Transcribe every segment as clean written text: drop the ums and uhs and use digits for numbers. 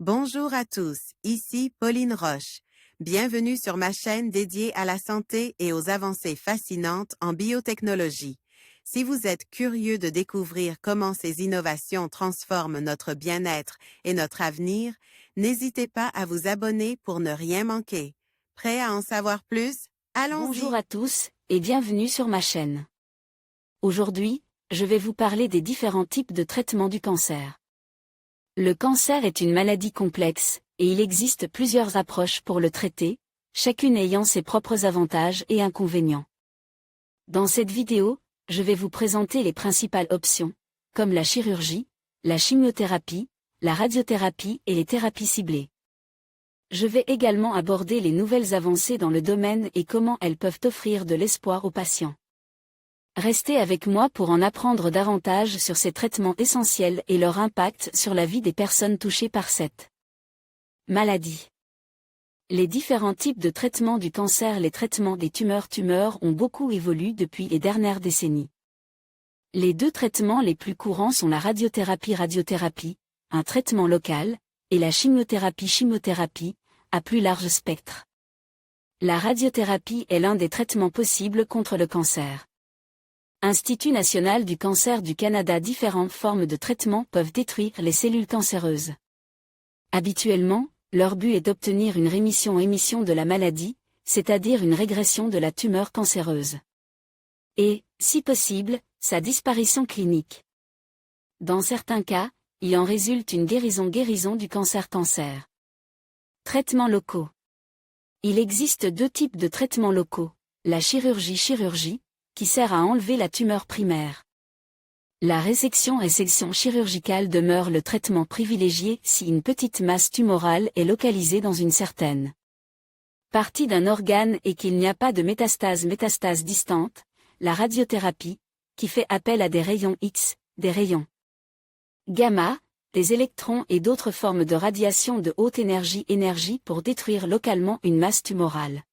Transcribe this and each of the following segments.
Bonjour à tous, ici Pauline Roche. Bienvenue sur ma chaîne dédiée à la santé et aux avancées fascinantes en biotechnologie. Si vous êtes curieux de découvrir comment ces innovations transforment notre bien-être et notre avenir, n'hésitez pas à vous abonner pour ne rien manquer. Prêt à en savoir plus? Bonjour Allons-y! à tous, et bienvenue sur ma chaîne. Aujourd'hui, je vais vous parler des différents types de traitement du cancer. Le cancer est une maladie complexe, et il existe plusieurs approches pour le traiter, chacune ayant ses propres avantages et inconvénients. Dans cette vidéo, je vais vous présenter les principales options, comme la chirurgie, la chimiothérapie, la radiothérapie et les thérapies ciblées. Je vais également aborder les nouvelles avancées dans le domaine et comment elles peuvent offrir de l'espoir aux patients. Restez avec moi pour en apprendre davantage sur ces traitements essentiels et leur impact sur la vie des personnes touchées par cette maladie. Les différents types de traitements du cancer. Les traitements des tumeurs ont beaucoup évolué depuis les dernières décennies. Les deux traitements les plus courants sont la radiothérapie, un traitement local, et la chimiothérapie, à plus large spectre. La radiothérapie est l'un des traitements possibles contre le cancer. Institut national du cancer du Canada. Différentes formes de traitement peuvent détruire les cellules cancéreuses. Habituellement, leur but est d'obtenir une rémission de la maladie, c'est-à-dire une régression de la tumeur cancéreuse. Et, si possible, sa disparition clinique. Dans certains cas, il en résulte une guérison du cancer. Traitements locaux. Il existe deux types de traitements locaux, la chirurgie, qui sert à enlever la tumeur primaire. La résection chirurgicale demeure le traitement privilégié si une petite masse tumorale est localisée dans une certaine partie d'un organe et qu'il n'y a pas de métastase distante, la radiothérapie, qui fait appel à des rayons X, des rayons gamma, des électrons et d'autres formes de radiation de haute énergie pour détruire localement une masse tumorale.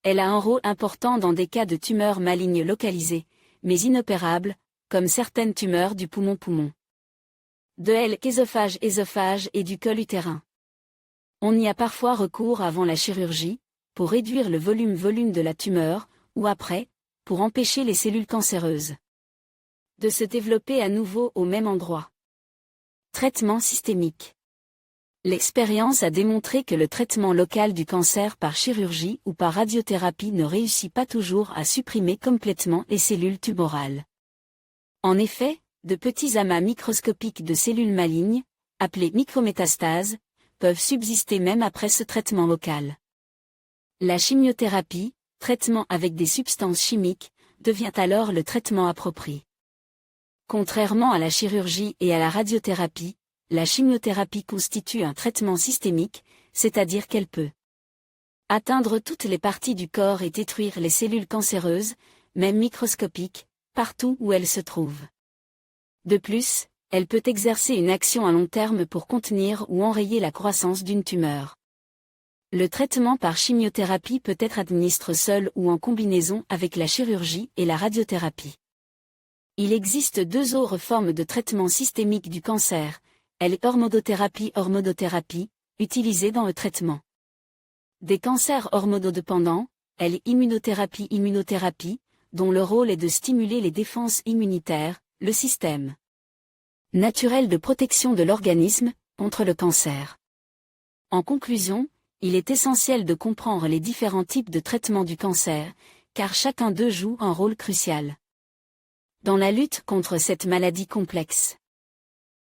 Elle a un rôle important dans des cas de tumeurs malignes localisées, mais inopérables, comme certaines tumeurs du poumon, de l'œsophage et du col utérin. On y a parfois recours avant la chirurgie, pour réduire le volume de la tumeur, ou après, pour empêcher les cellules cancéreuses de se développer à nouveau au même endroit. Traitement systémique. L'expérience a démontré que le traitement local du cancer par chirurgie ou par radiothérapie ne réussit pas toujours à supprimer complètement les cellules tumorales. En effet, de petits amas microscopiques de cellules malignes, appelées micrométastases, peuvent subsister même après ce traitement local. La chimiothérapie, traitement avec des substances chimiques, devient alors le traitement approprié. Contrairement à la chirurgie et à la radiothérapie, la chimiothérapie constitue un traitement systémique, c'est-à-dire qu'elle peut atteindre toutes les parties du corps et détruire les cellules cancéreuses, même microscopiques, partout où elles se trouvent. De plus, elle peut exercer une action à long terme pour contenir ou enrayer la croissance d'une tumeur. Le traitement par chimiothérapie peut être administré seul ou en combinaison avec la chirurgie et la radiothérapie. Il existe deux autres formes de traitement systémique du cancer, l'hormonothérapie, utilisée dans le traitement des cancers hormonodépendants, l'immunothérapie, dont le rôle est de stimuler les défenses immunitaires, le système naturel de protection de l'organisme, contre le cancer. En conclusion, il est essentiel de comprendre les différents types de traitements du cancer, car chacun d'eux joue un rôle crucial dans la lutte contre cette maladie complexe.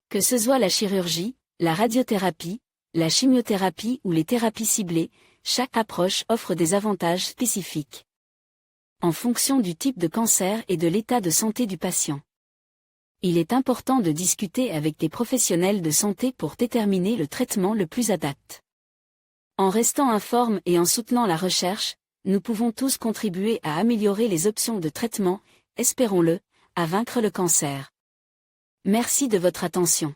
Que ce soit la chirurgie, la radiothérapie, la chimiothérapie ou les thérapies ciblées, chaque approche offre des avantages spécifiques en fonction du type de cancer et de l'état de santé du patient. Il est important de discuter avec des professionnels de santé pour déterminer le traitement le plus adapté. En restant informes et en soutenant la recherche, nous pouvons tous contribuer à améliorer les options de traitement, espérons-le, à vaincre le cancer. Merci de votre attention.